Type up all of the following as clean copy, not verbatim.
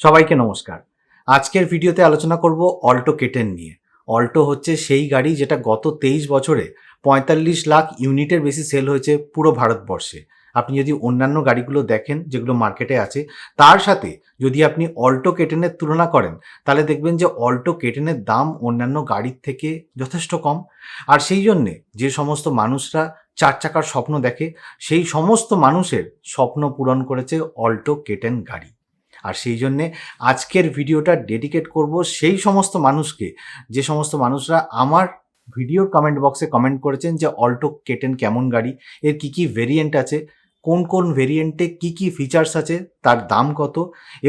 সবাইকে নমস্কার। আজকের ভিডিওতে আলোচনা করব অল্টো K10 নিয়ে। অল্টো হচ্ছে সেই গাড়ি যেটা গত 23 বছরে ৪৫ লাখ ইউনিটের বেশি সেল হয়েছে পুরো ভারতবর্ষে। আপনি যদি অন্যান্য গাড়িগুলো দেখেন যেগুলো মার্কেটে আছে, তার সাথে যদি আপনি অল্টো K10 এর তুলনা করেন, তাহলে দেখবেন যে অল্টো K10 এর দাম অন্যান্য গাড়ির থেকে যথেষ্ট কম। আর সেই জন্যে যে সমস্ত মানুষরা ৪ চাকার স্বপ্ন দেখে, সেই সমস্ত মানুষের স্বপ্ন পূরণ করেছে অল্টো K10 গাড়ি। আর সেই জন্যে আজকের ভিডিওটা ডেডিকেট করব সেই সমস্ত মানুষকে, যে সমস্ত মানুষরা আমার ভিডিওর কমেন্ট বক্সে কমেন্ট করেছেন যে অল্টো K10 কেমন গাড়ি, এর কি কি ভেরিয়েন্ট আছে, কোন কোন ভেরিয়েন্টে কি কি ফিচার্স আছে, তার দাম কত,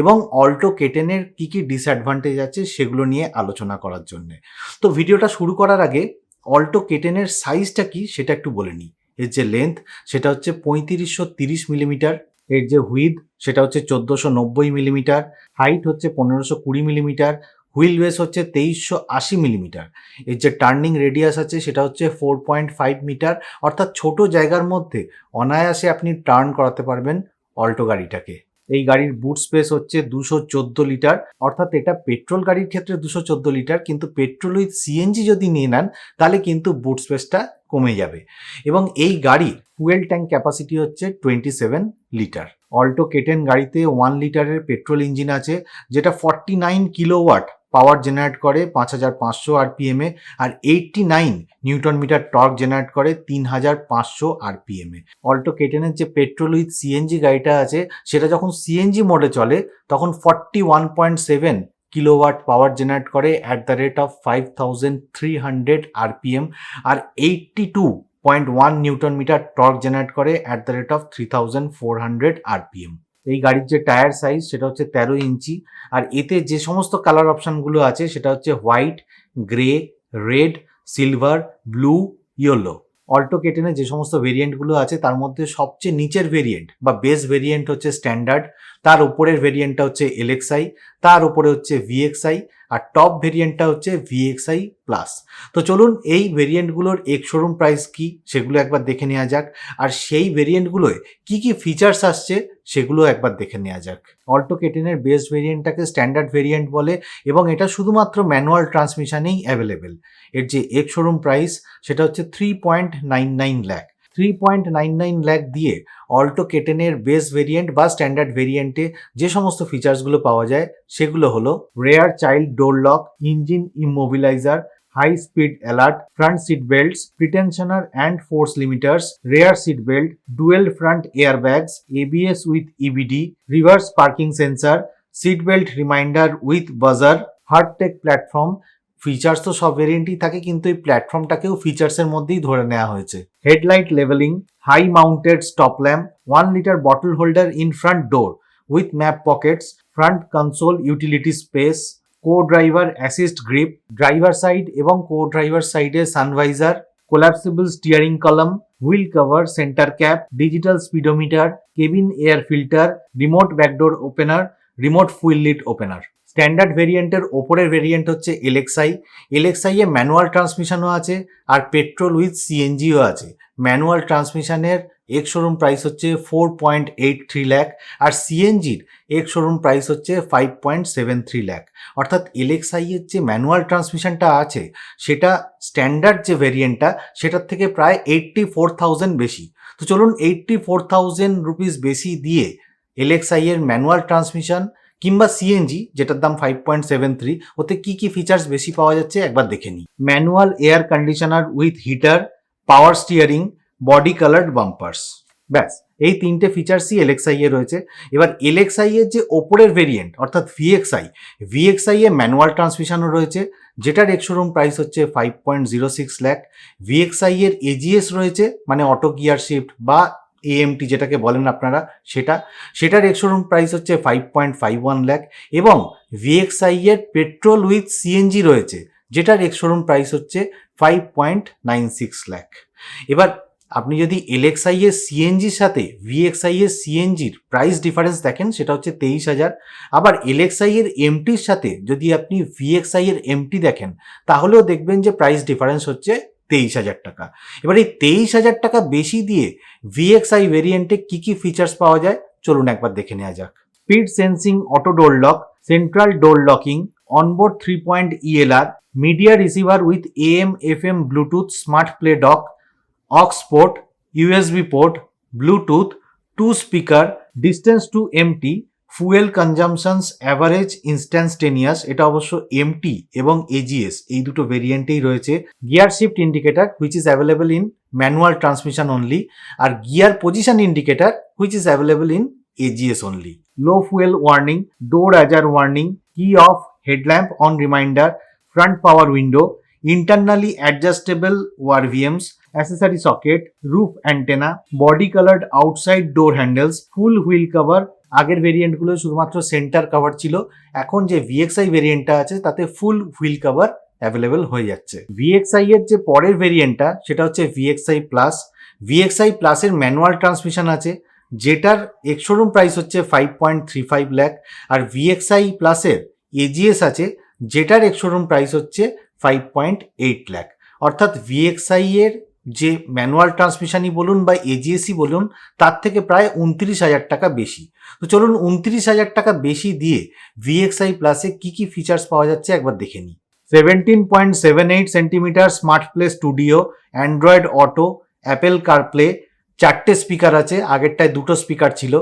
এবং অল্টো K10 এর কি কি ডিসঅ্যাডভান্টেজ আছে সেগুলো নিয়ে আলোচনা করার জন্যে। তো ভিডিওটা শুরু করার আগে অল্টো K10 এর সাইজটা কি সেটা একটু বলে নিই। এর যে লেন্থ সেটা হচ্ছে ৩৫৩০ মিলিমিটার, এর যে হুইড সেটা হচ্ছে ১৪৯০ মিলিমিটার, হাইট হচ্ছে ১৫২০ মিলিমিটার, হুইল বেস হচ্ছে ২৩৮০ মিলিমিটার, এর যে টার্নিং রেডিয়াস আছে সেটা হচ্ছে 4.5 মিটার, অর্থাৎ ছোট জায়গার মধ্যে অনায়াসে আপনি টার্ন করাতে পারবেন অল্টো গাড়িটাকে। এই গাড়ির বুট স্পেস হচ্ছে ২১৪ লিটার, অর্থাৎ এটা পেট্রোল গাড়ির ক্ষেত্রে ২১৪ লিটার, কিন্তু পেট্রোল উইথ সিএনজি যদি নিয়ে নেন তাহলে কিন্তু বুট স্পেসটা কমে যাবে। এবং এই গাড়ির ফুয়েল ট্যাঙ্ক ক্যাপাসিটি হচ্ছে 27 লিটার। অল্টো K10 গাড়িতে 1 লিটারের পেট্রোল ইঞ্জিন আছে, যেটা 49 কিলোওয়াট পাওয়ার জেনারেট করে ৫৫০০ আরপিএমে, আর 89 নিউটন মিটার টর্ক জেনারেট করে ৩৫০০ আরপিএমে। অল্টো K10 এর যে পেট্রোল উইথ সিএনজি গাড়িটা আছে, সেটা যখন সিএনজি মোডে চলে তখন 41.7 কিলোওয়াট পাওয়ার জেনারেট করে at the rate of 5300 RPM, আর 82.1 নিউটন মিটার টর্ক জেনারেট করে at the rate of 3400 RPM. এই গাড়ির যে টায়ার সাইজ সেটা হচ্ছে ১৩ ইঞ্চি, আর এতে যে সমস্ত কালার অপশানগুলো আছে সেটা হচ্ছে white, grey, red, silver, blue, yellow. Alto K10 এর যে সমস্ত ভেরিয়েন্টগুলো আছে তার মধ্যে সবচেয়ে নিচের ভেরিয়েন্ট বা বেস ভেরিয়েন্ট হচ্ছে স্ট্যান্ডার্ড, তার উপরের ভেরিয়েন্টটা হচ্ছে LXI, তার উপরে হচ্ছে VXI, আর টপ ভেরিয়েন্টটা হচ্ছে VXI প্লাস। তো চলুন এই ভেরিয়েন্টগুলোর এক্স শোরুম প্রাইস কি সেগুলো একবার দেখে নেওয়া যাক, আর সেই ভেরিয়েন্টগুলোয় কি কি ফিচার্স আসছে সেগুলো একবার দেখে নেওয়া যাক। অল্টো K10 এর বেস ভেরিয়েন্টটাকে স্ট্যান্ডার্ড ভেরিয়েন্ট বলে, এবং এটা শুধুমাত্র ম্যানুয়াল ট্রান্সমিশনেই অ্যাভেলেবেল। এর যে এক্স শোরুম প্রাইস সেটা হচ্ছে 3.99 লাখ। 3.99 লাখ দিয়ে অল্টো K10 এর বেস ভেরিয়েন্ট বা স্ট্যান্ডার্ড ভেরিয়েন্টে যে সমস্ত ফিচার্সগুলো পাওয়া যায় সেগুলো হলো rear child door lock, engine immobiliser, high speed alert, front seat belts, pretensioner and force limiters, rear seat belt, dual front airbags, ABS with EBD, reverse parking sensor, seat belt reminder with buzzer, Heartect platform. Features তো সব ভেরিয়েন্টই থাকে, কিন্তু এই প্ল্যাটফর্মটাকেও ফিচার্সের মধ্যেই ধরে নেওয়া হয়েছে। Headlight levelling, high mounted stop lamp, 1 litre bottle holder in front door with map pockets, front console utility space, co-driver assist grip, driver side এবং কো-ড্রাইভার সাইডে sun visor, collapsible steering column, wheel cover, centre cap, digital speedometer, cabin air filter, remote backdoor opener, remote fuel lid opener. Standard ভেরিয়েন্টের ওপরের variant হচ্ছে LXI। LXI এ manual ট্রান্সমিশনও আছে আর petrol with সিএনজিও আছে। ম্যানুয়াল ট্রান্সমিশনের এক্স শোরুম প্রাইস হচ্ছে 4.83 লাখ, আর সিএনজির এক্স শোরুম প্রাইস হচ্ছে 5.73 লাখ। অর্থাৎ LXI এর যে ম্যানুয়াল ট্রান্সমিশনটা আছে সেটা স্ট্যান্ডার্ড যে ভেরিয়েন্টটা সেটার থেকে প্রায় 84,000 বেশি। তো চলুন 84,000 রুপিস বেশি দিয়ে LXI এর ম্যানুয়াল ট্রান্সমিশন কিংবা সিএনজি যেটার দাম 5.73, ওতে কি কি ফিচার্স বেশি পাওয়া যাচ্ছে একবার দেখে নিই। Manual air conditioner with heater, power steering, body coloured bumpers. ব্যাস, এই তিনটে ফিচার্সই LXI এ রয়েছে। এবার LXI এর যে ওপরের ভেরিয়েন্ট অর্থাৎ VXI এ ম্যানুয়াল ট্রান্সমিশনও রয়েছে, যেটার এক্স শোরুম প্রাইস হচ্ছে 5.06 লাখ। VXI এর AGS রয়েছে, মানে অটো গিয়ার শিফট বা AMT যেটাকে বলেন আপনারা, সেটার এক্স শোরুম প্রাইস হচ্ছে 5.51 লাখ। এবং VXI এর পেট্রোল উইথ সিএনজি রয়েছে, যেটার এক্স শোরুম প্রাইস হচ্ছে 5.96 লাখ। এবার আপনি যদি LXI এর সিএনজির সাথে VXI এর সিএনজির প্রাইস ডিফারেন্স দেখেন সেটা হচ্ছে 23,000। আবার LXI এর এমটির সাথে যদি আপনি VXI এর এমটি দেখেন তাহলেও দেখবেন যে প্রাইস ডিফারেন্স হচ্ছে 23,000 টাকা। এবার এই 23,000 টাকা বেশি দিয়ে VXI ভেরিয়েন্টে কি কি ফিচার্স পাওয়া যায় চলুন একবার দেখে নেওয়া যাক। Speed sensing auto door lock, central door locking, onboard 3-point ELR, media receiver with AM FM Bluetooth smart play dock, aux port, USB port, Bluetooth, 2 speaker, distance to empty, fuel consumptions average instantaneous, এটা অবশ্য MT এবং AGS এই দুটো ভেরিয়েন্টেই রয়েছে। Gear shift indicator which is available in manual transmission only, আর gear position indicator which is available in AGS only. Low fuel warning, door ajar warning, key off, headlamp on reminder, front power window, internally adjustable ORVMs, accessory socket, roof antenna, body colored outside door handles, full wheel cover। আগের ভেরিয়েন্টগুলো শুধুমাত্র centre cover ছিল, এখন যে VXI ভেরিয়েন্টটা আছে তাতে ফুল wheel cover available হয়ে যাচ্ছে। VXI এর যে পরের ভেরিয়েন্টটা সেটা হচ্ছে VXI প্লাস। VXI প্লাসের ম্যানুয়াল ট্রান্সমিশন আছে, যেটার এক্স শোরুম প্রাইস হচ্ছে 5.35 লাখ, আর VXI প্লাসের AGS আছে যেটার এক্স শোরুম প্রাইস হচ্ছে 5.8 লাখ। অর্থাৎ VXI এর যে ম্যানুয়াল ট্রান্সমিশনই বলুন বা AGSই বলুন তার থেকে প্রায় 29,000 টাকা বেশি। তো চলুন 29,000 টাকা বেশি দিয়ে VXI প্লাসে কি কি ফিচার্স পাওয়া যাচ্ছে একবার দেখে নিই। 17.78 centimetre smart play studio, Android Auto, Apple CarPlay, 4টে স্পিকার আছে, আগেরটায় 2টো স্পিকার ছিল,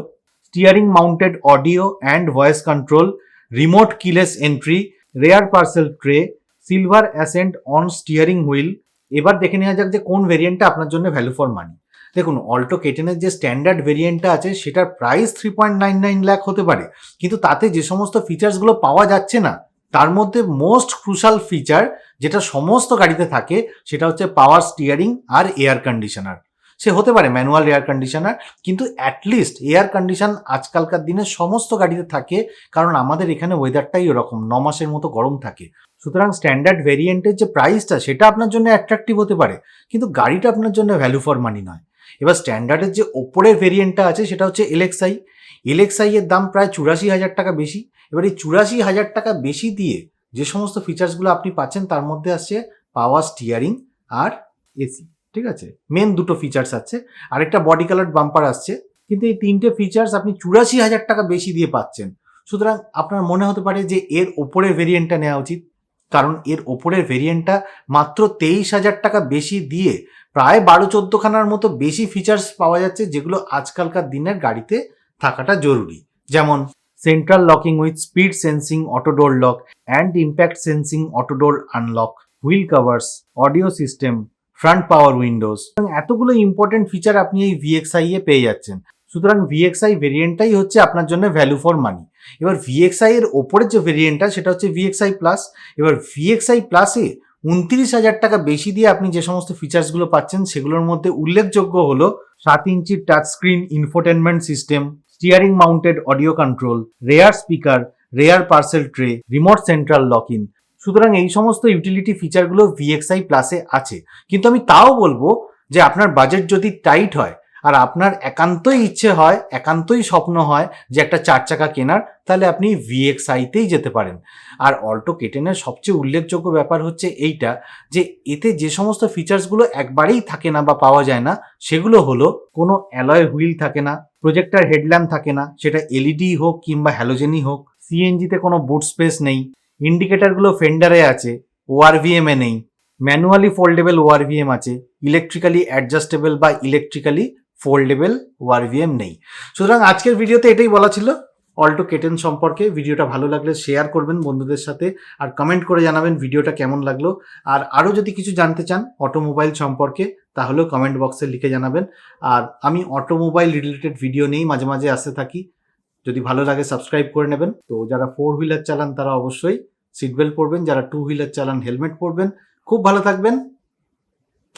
steering mounted audio and voice control, remote keyless entry, rear parcel tray, silver accent on steering wheel. এবার দেখে নেওয়া যাক যে কোন ভেরিয়েন্টটা আপনার জন্য ভ্যালু ফর মানি। দেখুন, অল্টো কেটেনের যে স্ট্যান্ডার্ড ভেরিয়েন্টটা আছে সেটার প্রাইস 3.99 লাখ হতে পারে, কিন্তু তাতে যে সমস্ত ফিচার্সগুলো পাওয়া যাচ্ছে না তার মধ্যে মোস্ট ক্রুশাল ফিচার যেটা সমস্ত গাড়িতে থাকে সেটা হচ্ছে পাওয়ার স্টিয়ারিং আর এয়ার কন্ডিশনার। সে হতে পারে ম্যানুয়াল এয়ার কন্ডিশনার, কিন্তু অ্যাটলিস্ট এয়ার কন্ডিশন আজকালকার দিনে সমস্ত গাড়িতে থাকে, কারণ আমাদের এখানে ওয়েদারটাই ওরকম 9 মাসের মতো গরম থাকে। সুতরাং স্ট্যান্ডার্ড ভেরিয়েন্টের যে প্রাইসটা সেটা আপনার জন্য অ্যাট্রাকটিভ হতে পারে, কিন্তু গাড়িটা আপনার জন্য ভ্যালু ফর মানি নয়। এবার স্ট্যান্ডার্ডের যে ওপরের ভেরিয়েন্টটা আছে সেটা হচ্ছে LXI। LXI এর দাম প্রায় 84,000 টাকা বেশি। এবার এই 84,000 টাকা বেশি দিয়ে যে সমস্ত ফিচার্সগুলো আপনি পাচ্ছেন তার মধ্যে আসছে পাওয়ার স্টিয়ারিং আর এসি, ঠিক আছে, মেন দুটো ফিচার্স আছে, আরেকটা বডি কালার বাম্পার আসছে, কিন্তু এই 3টে ফিচার্স আপনি 84,000 টাকা বেশি দিয়ে পাচ্ছেন। সুতরাং আপনার মনে হতে পারে যে এর ওপরের ভেরিয়েন্টটা নেওয়া উচিত, কারণ এর ওপরের ভেরিয়েন্টটা মাত্র 23,000 টাকা বেশি দিয়ে প্রায় 12-14 খানার মতো বেশি ফিচার্স পাওয়া যাচ্ছে, যেগুলো আজকালকার দিনের গাড়িতে থাকাটা জরুরি। যেমন central locking with speed sensing auto door lock and impact sensing auto door unlock, wheel covers, audio system, front power Windows, এতগুলো ইম্পর্টেন্ট ফিচার আপনি এই VXI এ পেয়ে যাচ্ছেন। সুতরাং VXI ভেরিয়েন্টটাই হচ্ছে আপনার জন্য ভ্যালু ফর মানি। এবার VXI এর ওপরের যে ভেরিয়েন্টটা সেটা হচ্ছে VXI প্লাস। এবার VXI প্লাসে 29,000 টাকা বেশি দিয়ে আপনি যে সমস্ত ফিচার্সগুলো পাচ্ছেন সেগুলোর মধ্যে উল্লেখযোগ্য হলো 7 ইঞ্চি touch screen infotainment system, steering mounted audio control, rare speaker, rare parcel tray, remote central lock in. সুতরাং এই সমস্ত ইউটিলিটি ফিচারগুলো VXI প্লাসে আছে, কিন্তু আমি তাও বলবো যে আপনার বাজেট যদি টাইট হয় আর আপনার একান্তই ইচ্ছে হয়, একান্তই স্বপ্ন হয় যে একটা 4 চাকা কেনার, তাহলে আপনি VXI-তেই যেতে পারেন। আর অল্টো কেটেনের সবচেয়ে উল্লেখযোগ্য ব্যাপার হচ্ছে এইটা যে এতে যে সমস্ত ফিচার্সগুলো একবারেই থাকে না বা পাওয়া যায় না সেগুলো হলো কোনো অ্যালয় হুইল থাকে না, প্রজেক্টর হেডল্যাম্প থাকে না, সেটা LED হোক কিংবা হ্যালোজেনই হোক, CNG-তে কোনো বুট স্পেস নেই, ইন্ডিকেটারগুলো ফেন্ডারে আছে, ORVM-এ নেই, ম্যানুয়ালি ফোল্ডেবল ORVM আছে, ইলেকট্রিক্যালি অ্যাডজাস্টেবল বা ইলেকট্রিক্যালি ফোল্ডেবল ORVM নেই। সুতরাং আজকের ভিডিওতে এটাই বলা ছিল অল্টো কেটেন সম্পর্কে। ভিডিওটা ভালো লাগলে শেয়ার করবেন বন্ধুদের সাথে, আর কমেন্ট করে জানাবেন ভিডিওটা কেমন লাগলো। আর আরও যদি কিছু জানতে চান অটোমোবাইল সম্পর্কে তাহলেও কমেন্ট বক্সে লিখে জানাবেন। আর আমি অটোমোবাইল রিলেটেড ভিডিও নিয়েই মাঝে মাঝে আসতে থাকি, যদি ভালো লাগে সাবস্ক্রাইব করে নেবেন। তো যারা 4 হুইলার চালান তারা অবশ্যই সিট বেল্ট পরবেন, যারা 2 হুইলার চালান হেলমেট পরবেন। খুব ভালো থাকবেন,